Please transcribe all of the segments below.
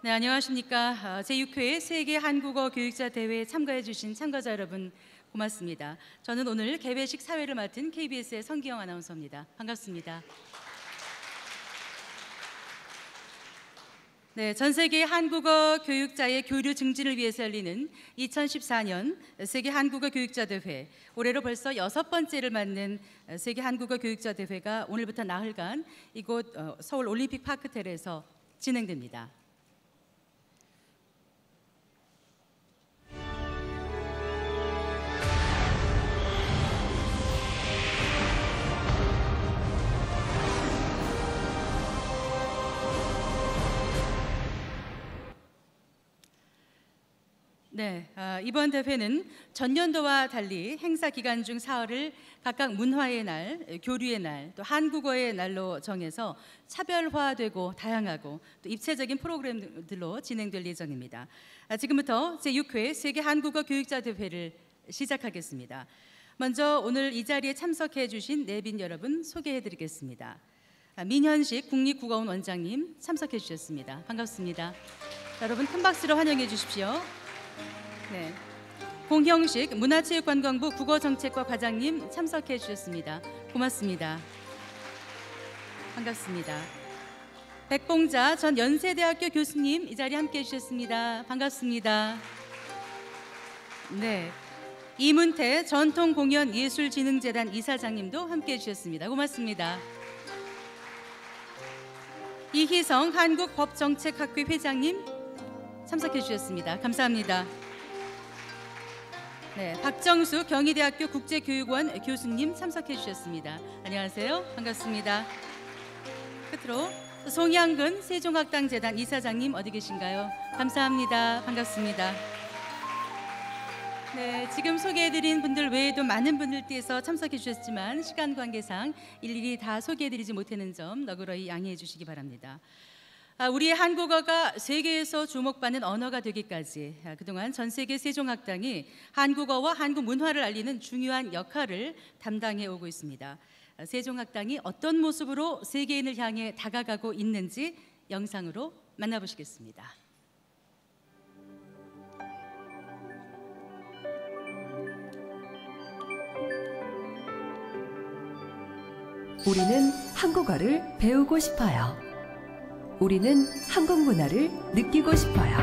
네, 안녕하십니까. 제6회 세계 한국어 교육자 대회에 참가해 주신 참가자 여러분 고맙습니다. 저는 오늘 개회식 사회를 맡은 KBS의 성기영 아나운서입니다. 반갑습니다. 네, 전 세계 한국어 교육자의 교류 증진을 위해서 열리는 2014년 세계 한국어 교육자 대회, 올해로 벌써 6번째를 맞는 세계 한국어 교육자 대회가 오늘부터 나흘간 이곳 서울 올림픽 파크텔에서 진행됩니다. 네, 이번 대회는 전년도와 달리 행사 기간 중 사흘을 각각 문화의 날, 교류의 날, 또 한국어의 날로 정해서 차별화되고 다양하고 또 입체적인 프로그램들로 진행될 예정입니다. 지금부터 제6회 세계 한국어 교육자 대회를 시작하겠습니다. 먼저 오늘 이 자리에 참석해 주신 내빈 여러분 소개해 드리겠습니다. 민현식 국립국어원 원장님 참석해 주셨습니다. 반갑습니다. 여러분 큰 박수로 환영해 주십시오. 네, 공형식 문화체육관광부 국어정책과 과장님 참석해 주셨습니다. 고맙습니다. 반갑습니다. 백봉자 전 연세대학교 교수님 이 자리에 함께해 주셨습니다. 반갑습니다. 네, 이문태 전통공연예술진흥재단 이사장님도 함께해 주셨습니다. 고맙습니다. 이희성 한국법정책학회 회장님 참석해 주셨습니다. 감사합니다. 네, 박정수 경희대학교 국제교육원 교수님 참석해 주셨습니다. 안녕하세요. 반갑습니다. 끝으로 송양근 세종학당재단 이사장님 어디 계신가요? 감사합니다. 반갑습니다. 네, 지금 소개해드린 분들 외에도 많은 분들께서 참석해 주셨지만 시간 관계상 일일이 다 소개해드리지 못하는 점 너그러이 양해해 주시기 바랍니다. 우리의 한국어가 세계에서 주목받는 언어가 되기까지 그동안 전 세계 세종학당이 한국어와 한국 문화를 알리는 중요한 역할을 담당해 오고 있습니다. 세종학당이 어떤 모습으로 세계인을 향해 다가가고 있는지 영상으로 만나보시겠습니다. 우리는 한국어를 배우고 싶어요. 우리는 한국 문화를 느끼고 싶어요.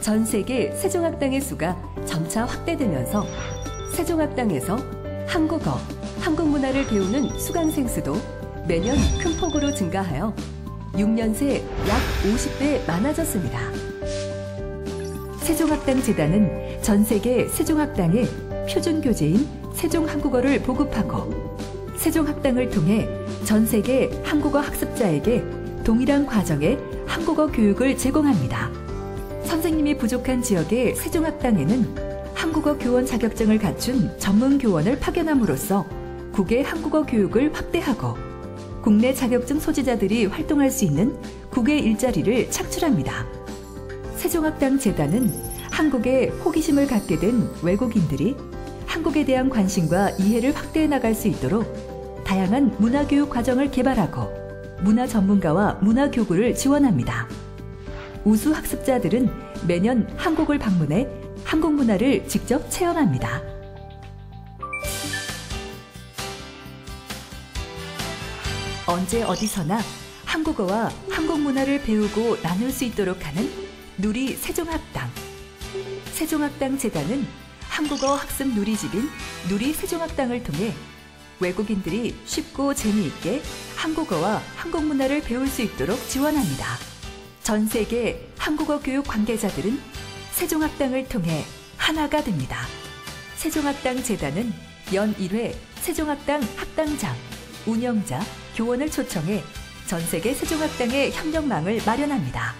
전 세계 세종학당의 수가 점차 확대되면서 세종학당에서 한국어, 한국 문화를 배우는 수강생 수도 매년 큰 폭으로 증가하여 6년 새 약 50배 많아졌습니다. 세종학당 재단은 전 세계 세종학당에 표준 교재인 세종한국어를 보급하고 세종학당을 통해 전 세계 한국어 학습자에게 동일한 과정의 한국어 교육을 제공합니다. 선생님이 부족한 지역의 세종학당에는 한국어 교원 자격증을 갖춘 전문 교원을 파견함으로써 국외 한국어 교육을 확대하고 국내 자격증 소지자들이 활동할 수 있는 국외 일자리를 창출합니다. 세종학당 재단은 한국에 호기심을 갖게 된 외국인들이 한국에 대한 관심과 이해를 확대해 나갈 수 있도록 다양한 문화교육 과정을 개발하고 문화 전문가와 문화교구를 지원합니다. 우수 학습자들은 매년 한국을 방문해 한국 문화를 직접 체험합니다. 언제 어디서나 한국어와 한국 문화를 배우고 나눌 수 있도록 하는 누리 세종학당. 세종학당 재단은 한국어 학습 누리집인 누리 세종학당을 통해 외국인들이 쉽고 재미있게 한국어와 한국 문화를 배울 수 있도록 지원합니다. 전 세계 한국어 교육 관계자들은 세종학당을 통해 하나가 됩니다. 세종학당 재단은 연 1회 세종학당 학당장, 운영자, 교원을 초청해 전 세계 세종학당의 협력망을 마련합니다.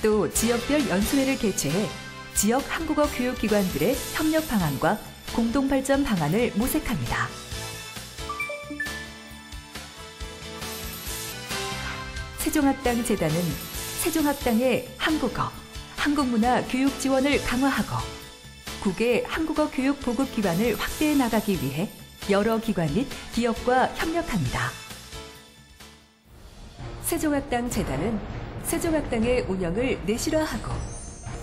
또 지역별 연수회를 개최해 지역 한국어 교육기관들의 협력 방안과 공동발전 방안을 모색합니다. 세종학당재단은 세종학당의 한국어, 한국문화 교육 지원을 강화하고 국외 한국어 교육 보급 기반을 확대해 나가기 위해 여러 기관 및 기업과 협력합니다. 세종학당재단은 세종학당의 운영을 내실화하고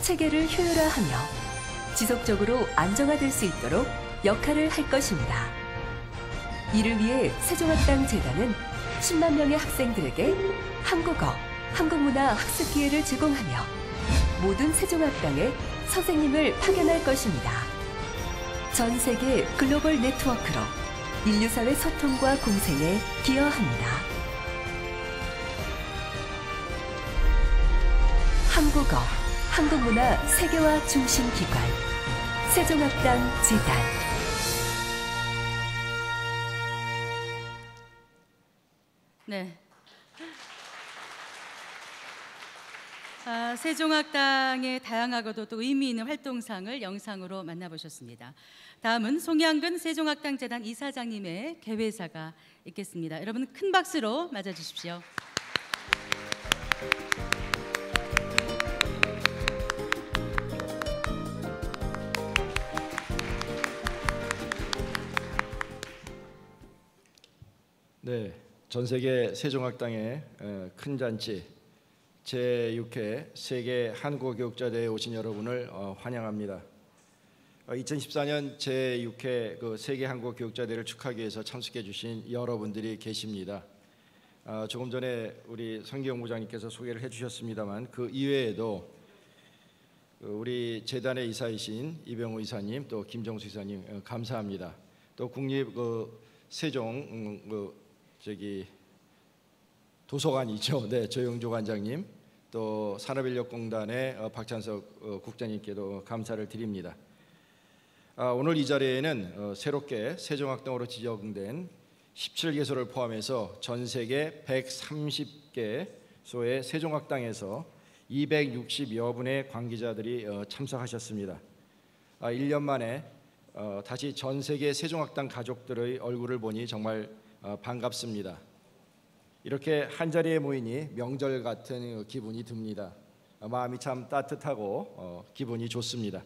체계를 효율화하며 지속적으로 안정화될 수 있도록 역할을 할 것입니다. 이를 위해 세종학당재단은 10만 명의 학생들에게 한국어, 한국문화 학습 기회를 제공하며 모든 세종학당에 선생님을 파견할 것입니다. 전 세계 글로벌 네트워크로 인류사회 소통과 공생에 기여합니다. 한국어, 한국문화 세계화 중심 기관 세종학당재단. 네. 세종학당의 다양하고도 또 의미 있는 활동상을 영상으로 만나보셨습니다. 다음은 송양근 세종학당재단 이사장님의 개회사가 있겠습니다. 여러분 큰 박수로 맞아주십시오. 네, 전 세계 세종학당의 큰 잔치 제6회 세계 한국어교육자대회에 오신 여러분을 환영합니다. 2014년 제6회 그 세계 한국어교육자대회를 축하하기 위해서 참석해 주신 여러분들이 계십니다. 조금 전에 우리 성기영 부장님께서 소개를 해주셨습니다만 그 이외에도 우리 재단의 이사이신 이병우 이사님, 또 김정수 이사님 감사합니다. 또 국립 세종 도서관이죠. 네, 조영조 관장님, 또 산업인력공단의 박찬석 국장님께도 감사를 드립니다. 오늘 이 자리에는 새롭게 세종학당으로 지정된 17개소를 포함해서 전 세계 130개소의 세종학당에서 260여 분의 관계자들이 참석하셨습니다. 1년 만에 다시 전 세계 세종학당 가족들의 얼굴을 보니 정말 반갑습니다. 이렇게 한자리에 모이니 명절 같은 기분이 듭니다. 마음이 참 따뜻하고 기분이 좋습니다.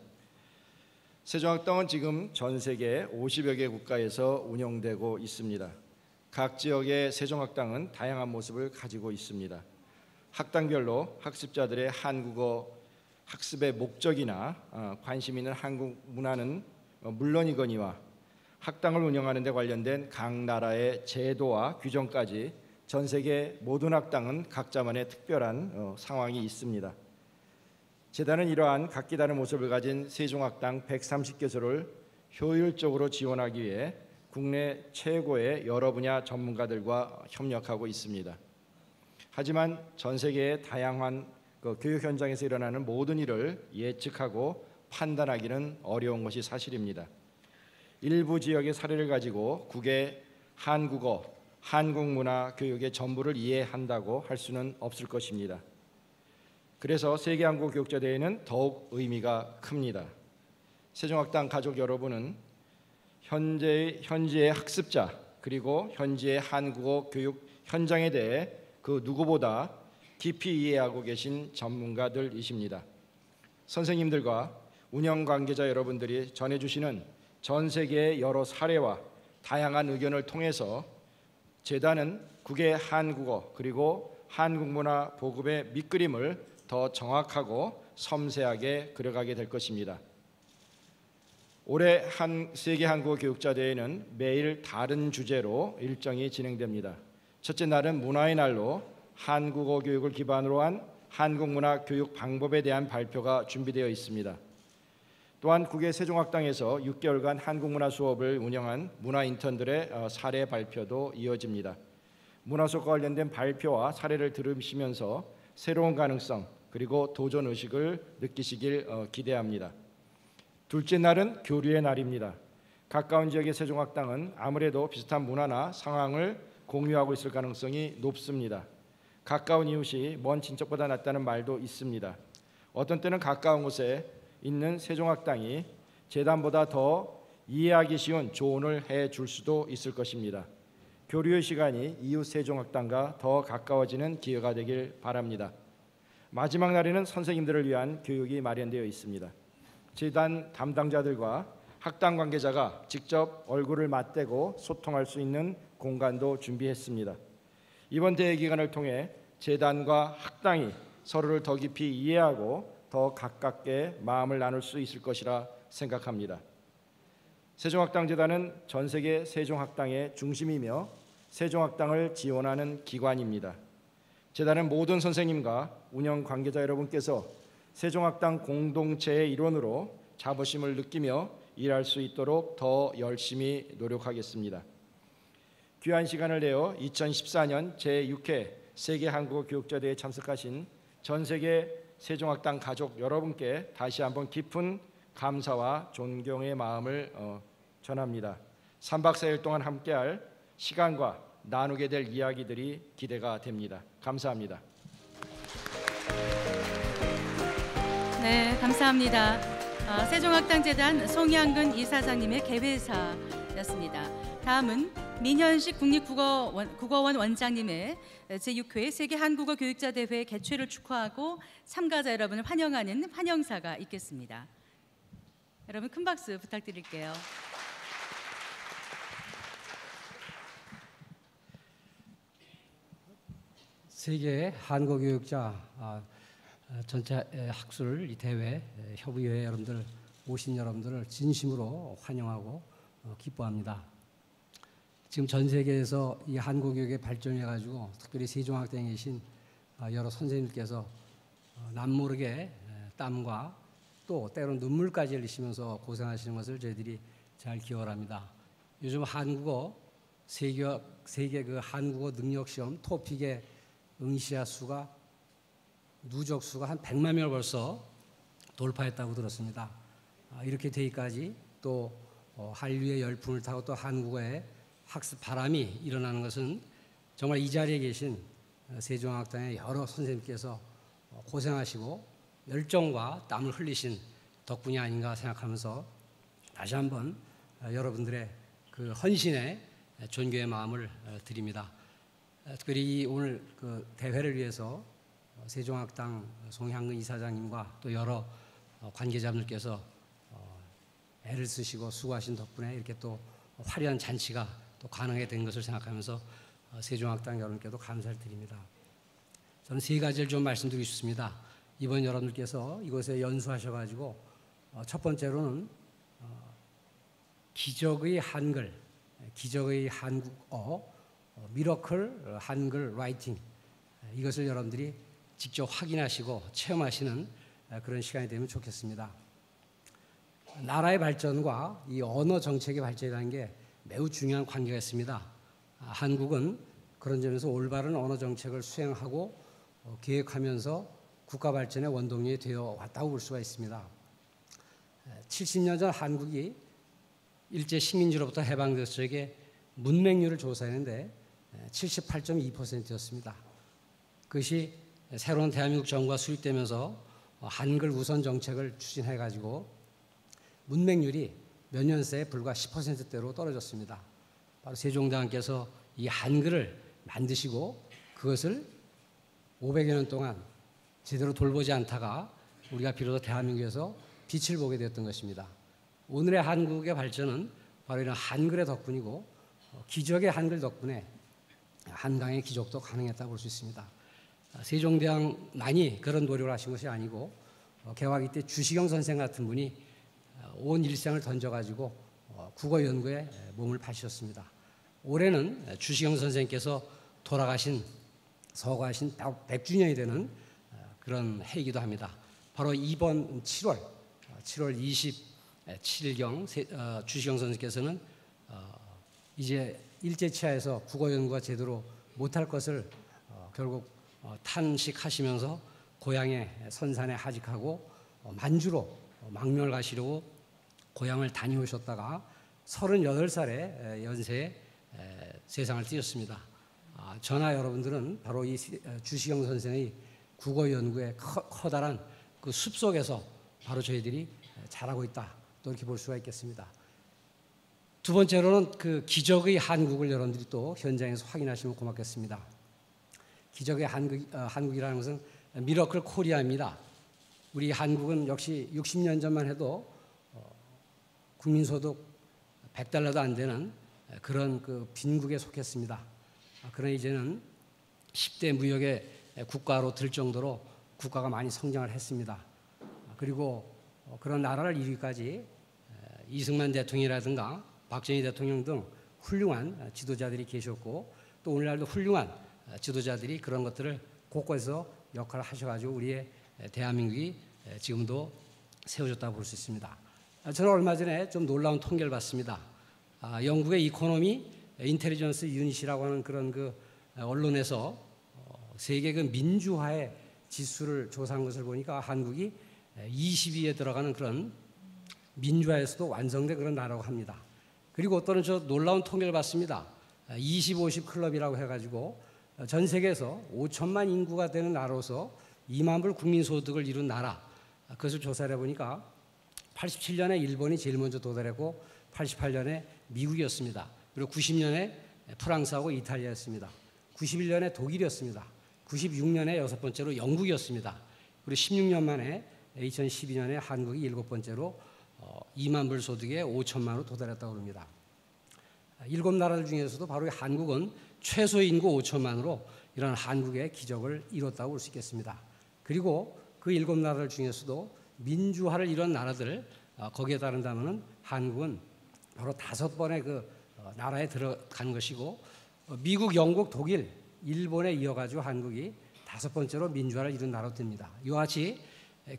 세종학당은 지금 전 세계 50여 개 국가에서 운영되고 있습니다. 각 지역의 세종학당은 다양한 모습을 가지고 있습니다. 학당별로 학습자들의 한국어 학습의 목적이나 관심 있는 한국 문화는 물론이거니와 학당을 운영하는 데 관련된 각 나라의 제도와 규정까지 전 세계 모든 학당은 각자만의 특별한 상황이 있습니다. 재단은 이러한 각기 다른 모습을 가진 세종학당 130개소를 효율적으로 지원하기 위해 국내 최고의 여러 분야 전문가들과 협력하고 있습니다. 하지만 전 세계의 다양한 교육 현장에서 일어나는 모든 일을 예측하고 판단하기는 어려운 것이 사실입니다. 일부 지역의 사례를 가지고 국의 한국어, 한국문화 교육의 전부를 이해한다고 할 수는 없을 것입니다. 그래서 세계한국어교육자대회는 더욱 의미가 큽니다. 세종학당 가족 여러분은 현지의 학습자 그리고 현지의 한국어 교육 현장에 대해 그 누구보다 깊이 이해하고 계신 전문가들이십니다. 선생님들과 운영 관계자 여러분들이 전해주시는 전 세계의 여러 사례와 다양한 의견을 통해서 재단은 국외 한국어 그리고 한국문화 보급의 밑그림을 더 정확하고 섬세하게 그려가게 될 것입니다. 올해 세계 한국어 교육자대회는 매일 다른 주제로 일정이 진행됩니다. 첫째 날은 문화의 날로 한국어 교육을 기반으로 한 한국문화 교육 방법에 대한 발표가 준비되어 있습니다. 또한 국외 세종학당에서 6개월간 한국문화 수업을 운영한 문화 인턴들의 사례 발표도 이어집니다. 문화 수업과 관련된 발표와 사례를 들으시면서 새로운 가능성 그리고 도전 의식을 느끼시길 기대합니다. 둘째 날은 교류의 날입니다. 가까운 지역의 세종학당은 아무래도 비슷한 문화나 상황을 공유하고 있을 가능성이 높습니다. 가까운 이웃이 먼 친척보다 낫다는 말도 있습니다. 어떤 때는 가까운 곳에 있는 세종학당이 재단보다 더 이해하기 쉬운 조언을 해줄 수도 있을 것입니다. 교류의 시간이 이웃 세종학당과 더 가까워지는 기회가 되길 바랍니다. 마지막 날에는 선생님들을 위한 교육이 마련되어 있습니다. 재단 담당자들과 학당 관계자가 직접 얼굴을 맞대고 소통할 수 있는 공간도 준비했습니다. 이번 대회 기간을 통해 재단과 학당이 서로를 더 깊이 이해하고 더 가깝게 마음을 나눌 수 있을 것이라 생각합니다. 세종학당재단은 전 세계 세종학당의 중심이며 세종학당을 지원하는 기관입니다. 재단은 모든 선생님과 운영 관계자 여러분께서 세종학당 공동체의 일원으로 자부심을 느끼며 일할 수 있도록 더 열심히 노력하겠습니다. 귀한 시간을 내어 2014년 제6회 세계한국어교육자대회에 참석하신 전 세계 세종학당 가족 여러분께 다시 한번 깊은 감사와 존경의 마음을 전합니다. 3박 4일 동안 함께할 시간과 나누게 될 이야기들이 기대가 됩니다. 감사합니다. 네, 감사합니다. 세종학당재단 송양근 이사장님의 개회사였습니다. 다음은 민현식 국립국어원 원장님의 제6회 세계한국어교육자대회 개최를 축하하고 참가자 여러분을 환영하는 환영사가 있겠습니다. 여러분 큰 박수 부탁드릴게요. 세계 한국어교육자 전체 학술 이 대회 협의회 여러분들 오신 여러분들을 진심으로 환영하고 기뻐합니다. 지금 전 세계에서 이 한국교육의 발전해 가지고 특별히 세종학당에 계신 여러 선생님께서 남모르게 땀과 또 때로는 눈물까지 흘리시면서 고생하시는 것을 저희들이 잘 기억합니다. 요즘 한국어 세계 그 한국어 능력 시험 토픽의 응시자 수가 누적 수가 한 100만 명을 벌써 돌파했다고 들었습니다. 이렇게 되기까지 또 한류의 열풍을 타고 또 한국어의 학습 바람이 일어나는 것은 정말 이 자리에 계신 세종학당의 여러 선생님께서 고생하시고 열정과 땀을 흘리신 덕분이 아닌가 생각하면서 다시 한번 여러분들의 그 헌신에 존경의 마음을 드립니다. 특별히 오늘 그 대회를 위해서 세종학당 송향근 이사장님과 또 여러 관계자분들께서 애를 쓰시고 수고하신 덕분에 이렇게 또 화려한 잔치가 또 가능하게 된 것을 생각하면서 세종학당 여러분께도 감사를 드립니다. 저는 세 가지를 좀 말씀드리고 싶습니다. 이번 여러분들께서 이곳에 연수하셔가지고 첫 번째로는 기적의 한글, 기적의 한국어, 미러클 한글 라이팅 이것을 여러분들이 직접 확인하시고 체험하시는 그런 시간이 되면 좋겠습니다. 나라의 발전과 이 언어 정책의 발전이라는 게 매우 중요한 관계가 있습니다. 한국은 그런 점에서 올바른 언어 정책을 수행하고 계획하면서 국가 발전의 원동력이 되어 왔다고 볼 수가 있습니다. 70년 전 한국이 일제 식민지로부터 해방됐을 적에 문맹률을 조사했는데 78.2%였습니다. 그것이 새로운 대한민국 정부가 수립되면서 한글 우선 정책을 추진해가지고 문맹률이 몇 년 새에 불과 10%대로 떨어졌습니다. 바로 세종대왕께서 이 한글을 만드시고 그것을 500여 년 동안 제대로 돌보지 않다가 우리가 비로소 대한민국에서 빛을 보게 되었던 것입니다. 오늘의 한국의 발전은 바로 이런 한글의 덕분이고 기적의 한글 덕분에 한강의 기적도 가능했다고 볼 수 있습니다. 세종대왕만이 그런 노력을 하신 것이 아니고 개화기 때 주시경 선생 같은 분이 온 일생을 던져가지고 국어 연구에 몸을 바치셨습니다. 올해는 주시경 선생께서 돌아가신 서거하신 100주년이 되는 그런 해이기도 합니다. 바로 이번 7월 27일경 주시경 선생께서는 이제 일제치하에서 국어 연구가 제대로 못할 것을 결국 탄식하시면서 고향의 선산에 하직하고 만주로 망명을 가시려고 고향을 다녀오셨다가 38살의 연세에 세상을 띄었습니다. 저나 여러분들은 바로 이 주시경 선생의 국어 연구의 커다란 그 숲속에서 바로 저희들이 자라고 있다 또 이렇게 볼 수가 있겠습니다. 두 번째로는 그 기적의 한국을 여러분들이 또 현장에서 확인하시면 고맙겠습니다. 기적의 한국이라는 것은 미러클 코리아입니다. 우리 한국은 역시 60년 전만 해도 국민소득 100달러도 안 되는 그런 그 빈국에 속했습니다. 그러나 이제는 10대 무역의 국가로 들 정도로 국가가 많이 성장을 했습니다. 그리고 그런 나라를 이루기까지 이승만 대통령이라든가 박정희 대통령 등 훌륭한 지도자들이 계셨고 또 오늘날도 훌륭한 지도자들이 그런 것들을 곳곳에서 역할을 하셔가지고 우리의 대한민국이 지금도 세워졌다고 볼 수 있습니다. 저는 얼마 전에 좀 놀라운 통계를 봤습니다. 영국의 이코노미 인텔리전스 유닛이라고 하는 그런 그 언론에서 세계 그 민주화의 지수를 조사한 것을 보니까 한국이 20위에 들어가는 그런 민주화에서도 완성된 그런 나라라고 합니다. 그리고 또는 저 놀라운 통계를 봤습니다. 20, 50 클럽이라고 해가지고 전 세계에서 5천만 인구가 되는 나라로서 2만 불 국민소득을 이룬 나라, 그것을 조사를 해보니까 87년에 일본이 제일 먼저 도달했고 88년에 미국이었습니다. 그리고 90년에 프랑스하고 이탈리아였습니다. 91년에 독일이었습니다. 96년에 여섯 번째로 영국이었습니다. 그리고 16년 만에 2012년에 한국이 일곱 번째로 2만 불 소득에 5천만으로 도달했다고 합니다. 일곱 나라들 중에서도 바로 한국은 최소 인구 5천만으로 이런 한국의 기적을 이뤘다고 볼 수 있겠습니다. 그리고 그 일곱 나라들 중에서도 민주화를 이룬 나라들 거기에 따른다면 한국은 바로 5번의 그 나라에 들어간 것이고 미국, 영국, 독일, 일본에 이어가지고 한국이 5번째로 민주화를 이룬 나라로 됩니다. 이와 같이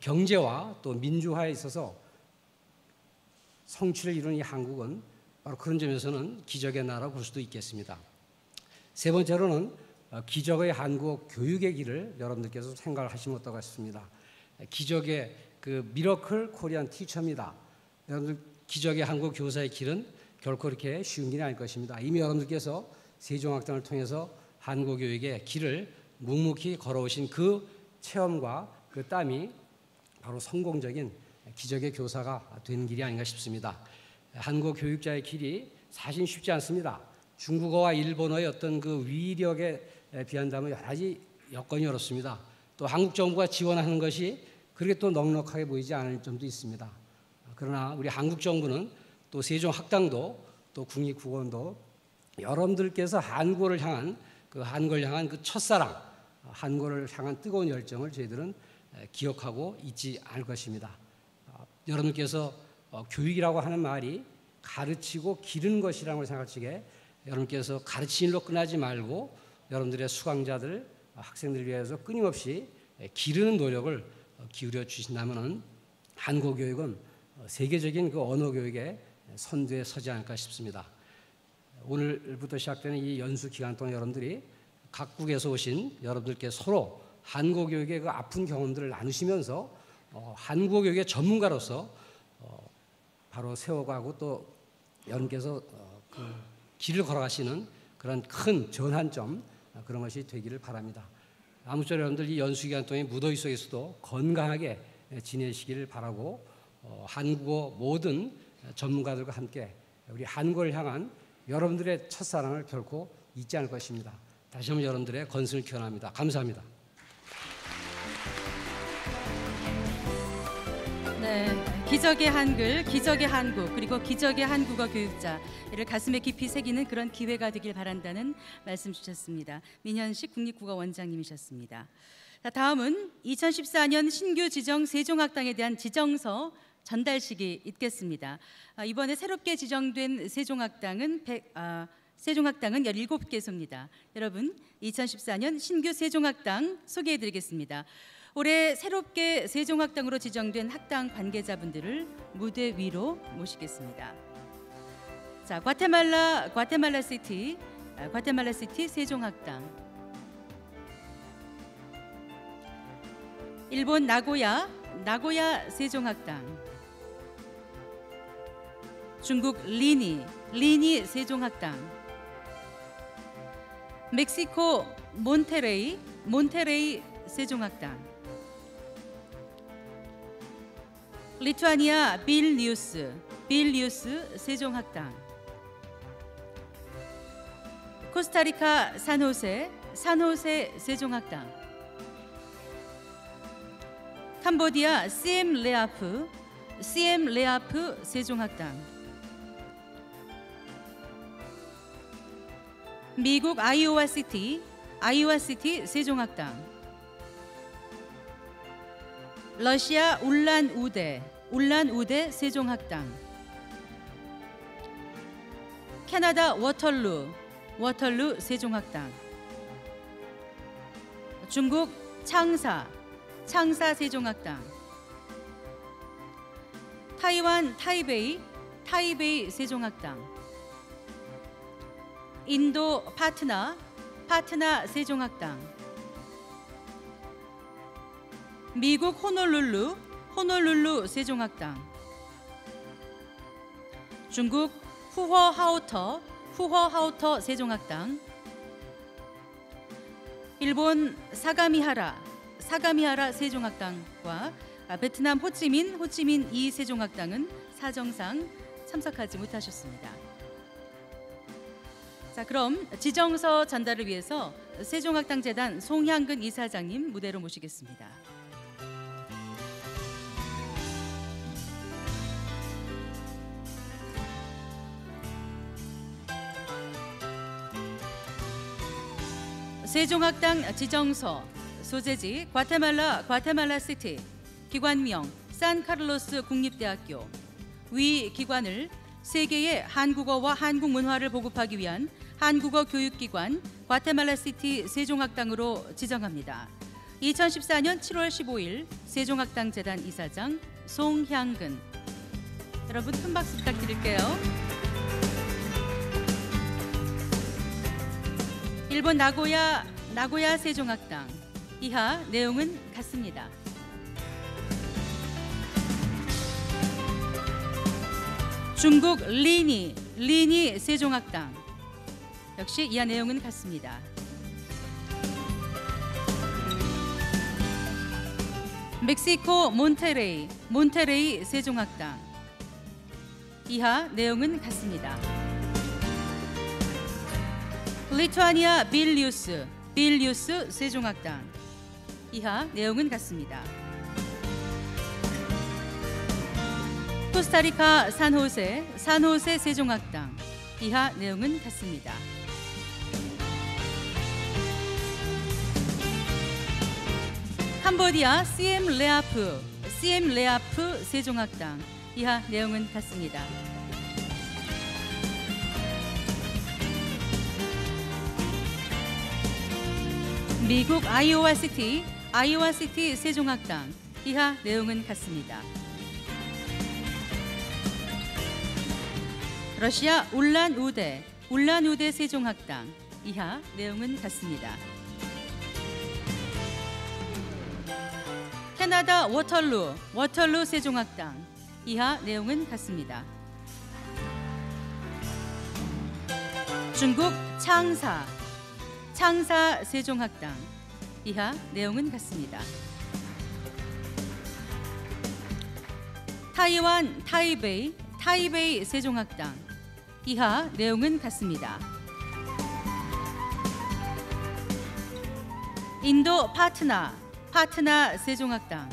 경제와 또 민주화에 있어서 성취를 이룬 이 한국은 바로 그런 점에서는 기적의 나라라고 볼 수도 있겠습니다. 세 번째로는 기적의 한국 교육의 길을 여러분들께서 생각을 하시면 어떨까 싶습니다. 기적의 그 미러클 코리안 티처입니다. 여러분들 기적의 한국 교사의 길은 결코 그렇게 쉬운 길이 아닐 것입니다. 이미 여러분들께서 세종학당을 통해서 한국 교육의 길을 묵묵히 걸어오신 그 체험과 그 땀이 바로 성공적인 기적의 교사가 된 길이 아닌가 싶습니다. 한국 교육자의 길이 사실 쉽지 않습니다. 중국어와 일본어의 어떤 그 위력에 비한다면 여러 가지 여건이 어렵습니다. 또 한국 정부가 지원하는 것이 그렇게 또 넉넉하게 보이지 않을 점도 있습니다. 그러나 우리 한국 정부는 또 세종학당도 또 국립국어원도 여러분들께서 한국어를 향한 그 첫사랑, 한국어를 향한 뜨거운 열정을 저희들은 기억하고 잊지 않을 것입니다. 여러분께서 교육이라고 하는 말이 가르치고 기르는 것이라는 걸 생각할 적에 여러분께서 가르치는 일로 끝나지 말고 여러분들의 수강자들, 학생들을 위해서 끊임없이 기르는 노력을 기울여 주신다면 한국 교육은 세계적인 그 언어 교육의 선두에 서지 않을까 싶습니다. 오늘부터 시작되는 이 연수 기간 동안 여러분들이 각국에서 오신 여러분들께 서로 한국 교육의 그 아픈 경험들을 나누시면서 한국 교육의 전문가로서 바로 세워가고 또 여러분께서 그 길을 걸어가시는 그런 큰 전환점 그런 것이 되기를 바랍니다. 아무쪼록 여러분들 이 연수 기간 동안 무더위 속에서도 건강하게 지내시기를 바라고 한국어 모든 전문가들과 함께 우리 한국을 향한 여러분들의 첫사랑을 결코 잊지 않을 것입니다. 다시 한번 여러분들의 건승을 기원합니다. 감사합니다. 네, 기적의 한글, 기적의 한국, 그리고 기적의 한국어 교육자 이를 가슴에 깊이 새기는 그런 기회가 되길 바란다는 말씀 주셨습니다. 민현식 국립국어원장님이셨습니다. 자, 다음은 2014년 신규 지정 세종학당에 대한 지정서 전달식이 있겠습니다. 이번에 새롭게 지정된 세종학당은 17개소입니다. 여러분, 2014년 신규 세종학당 소개해드리겠습니다. 올해 새롭게 세종학당으로 지정된 학당 관계자분들을 무대 위로 모시겠습니다. 자, 과테말라 시티 세종학당, 일본 나고야 세종학당, 중국 리니 세종학당, 멕시코 몬테레이 세종학당, 리투아니아 빌뉴스 세종학당, 코스타리카 산호세 세종학당. 캄보디아 시엠 레아프 세종학당. 미국 아이오와 시티 세종학당. 러시아 울란우데 세종학당. 캐나다 워털루 세종학당. 중국 창사 세종학당. 타이완 타이베이 세종학당. 인도 파트나 세종학당. 미국 호놀룰루 세종학당. 중국 후허하우터 세종학당. 일본 사가미하라 세종학당과 베트남 호치민 2 세종학당은 사정상 참석하지 못하셨습니다. 자, 그럼 지정서 전달을 위해서 세종학당재단 송향근 이사장님 무대로 모시겠습니다. 세종학당 지정서 소재지 과테말라 시티. 기관명 산카를로스 국립대학교. 위 기관을 세계의 한국어와 한국 문화를 보급하기 위한 한국어 교육기관 과테말라 시티 세종학당으로 지정합니다. 2014년 7월 15일 세종학당 재단 이사장 송향근. 여러분 큰 박수 부탁드릴게요. 일본 나고야 세종학당. 이하 내용은 같습니다. 중국 리니 세종학당. 역시 이하 내용은 같습니다. 멕시코 몬테레이 세종학당. 이하 내용은 같습니다. 리투아니아 빌뉴스 세종학당. 이하 내용은 같습니다. 코스타리카 산호세 세종학당. 이하 내용은 같습니다. 캄보디아 시엠 레아프 세종학당. 이하 내용은 같습니다. 미국 아이오와 시티 세종학당. 이하 내용은 같습니다. 러시아 울란우데 세종학당. 이하 내용은 같습니다. 캐나다 워털루 세종학당. 이하 내용은 같습니다. 중국 창사 세종학당. 이하 내용은 같습니다. 타이완 타이베이 세종학당. 이하 내용은 같습니다. 인도 파트나 세종학당.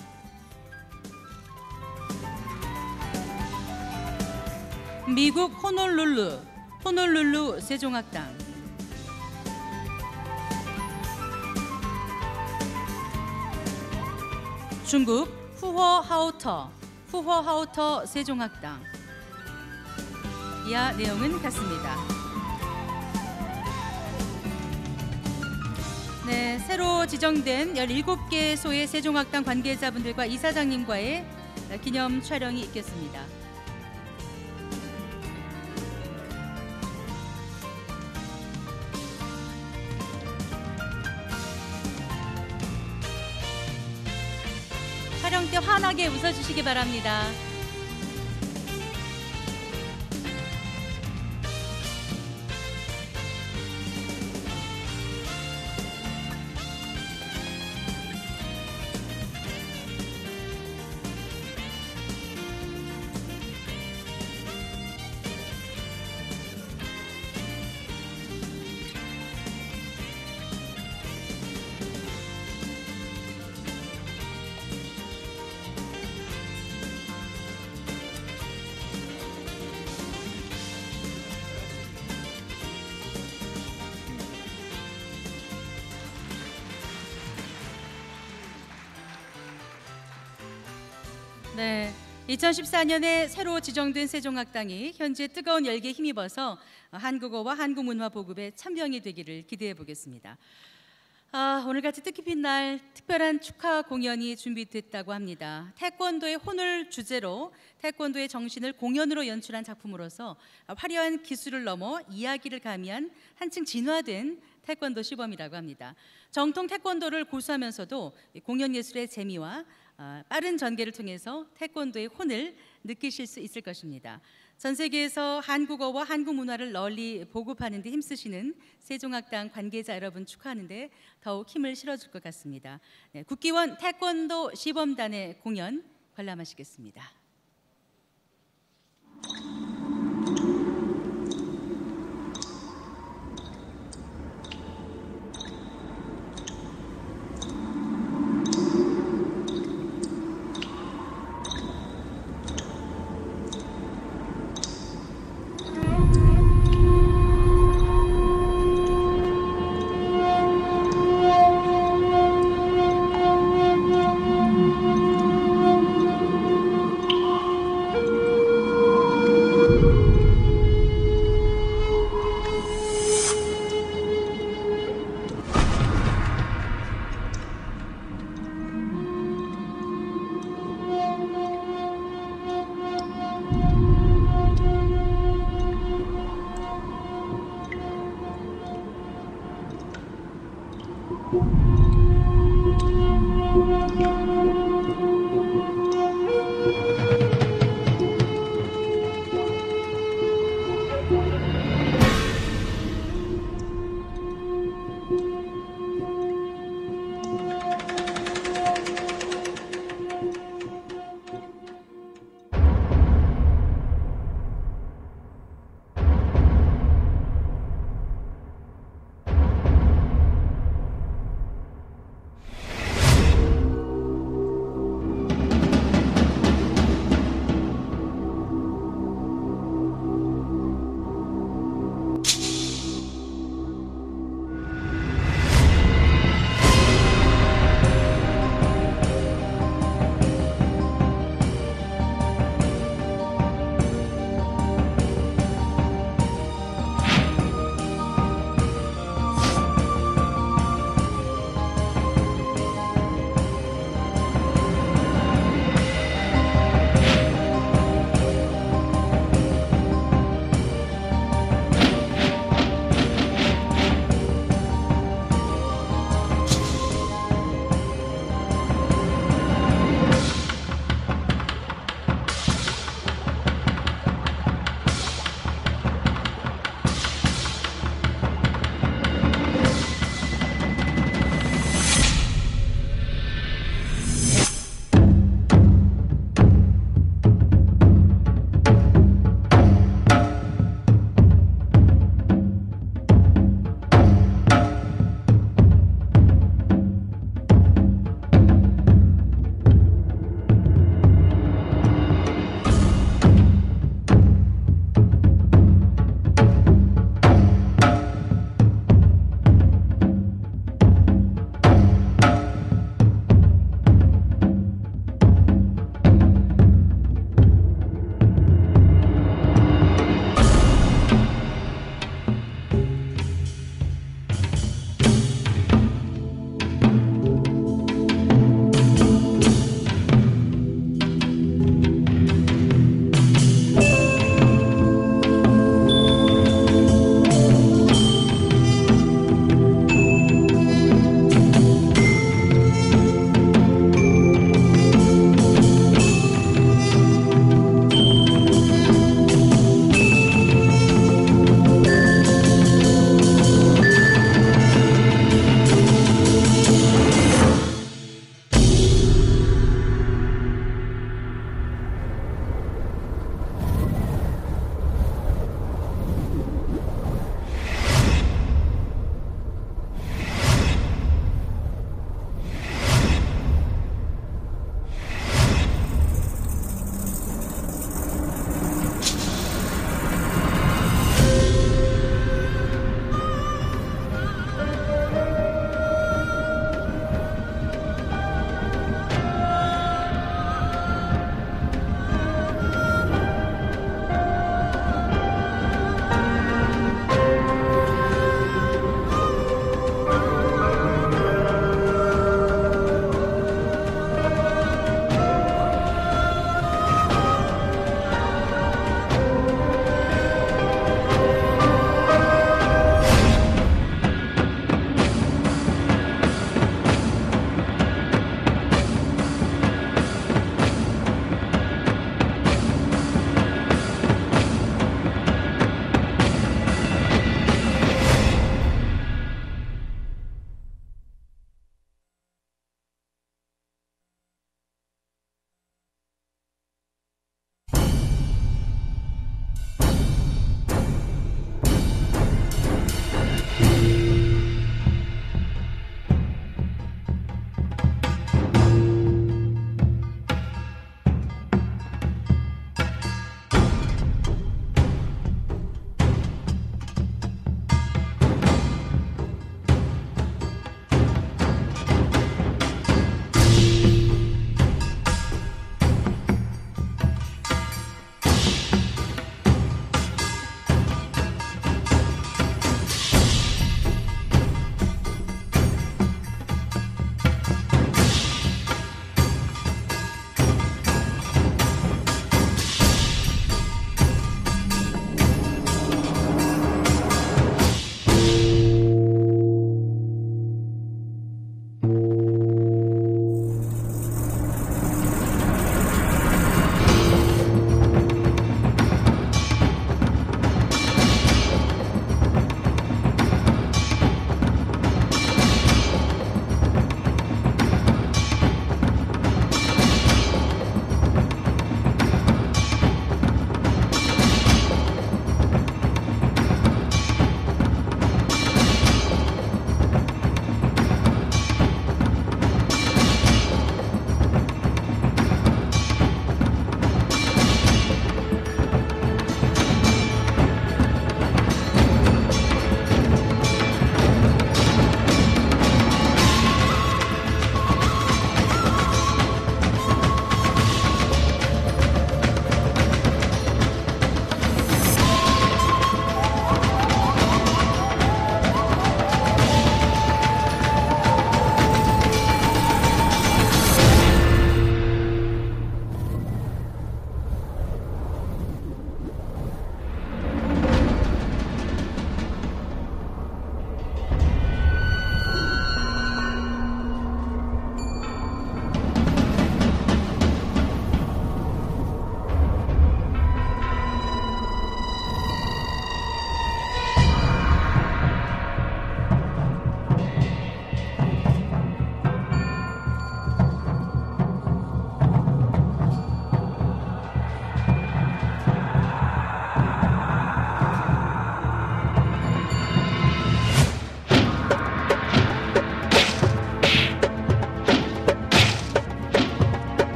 미국 호놀룰루 세종학당. 중국 후허하우터 세종학당. 이하 내용은 같습니다. 네, 새로 지정된 17개소의 세종학당 관계자분들과 이사장님과의 기념 촬영이 있겠습니다. 촬영 때 환하게 웃어주시기 바랍니다. 네, 2014년에 새로 지정된 세종학당이 현재 뜨거운 열기에 힘입어서 한국어와 한국문화 보급에 참여이 되기를 기대해 보겠습니다. 오늘같이 뜻깊은 날 특별한 축하 공연이 준비됐다고 합니다. 태권도의 혼을 주제로 태권도의 정신을 공연으로 연출한 작품으로서 화려한 기술을 넘어 이야기를 가미한 한층 진화된 태권도 시범이라고 합니다. 정통 태권도를 고수하면서도 공연 예술의 재미와 빠른 전개를 통해서 태권도의 혼을 느끼실 수 있을 것입니다. 전 세계에서 한국어와 한국 문화를 널리 보급하는 데 힘쓰시는 세종학당 관계자 여러분 축하하는데 더욱 힘을 실어줄 것 같습니다. 네, 국기원 태권도 시범단의 공연 관람하시겠습니다.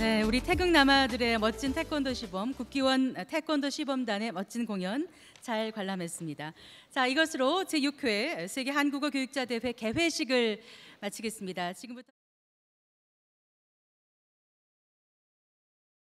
네, 우리 태극 남아들의 멋진 태권도 시범, 국기원 태권도 시범단의 멋진 공연 잘 관람했습니다. 자, 이것으로 제6회 세계 한국어 교육자 대회 개회식을 마치겠습니다. 지금부터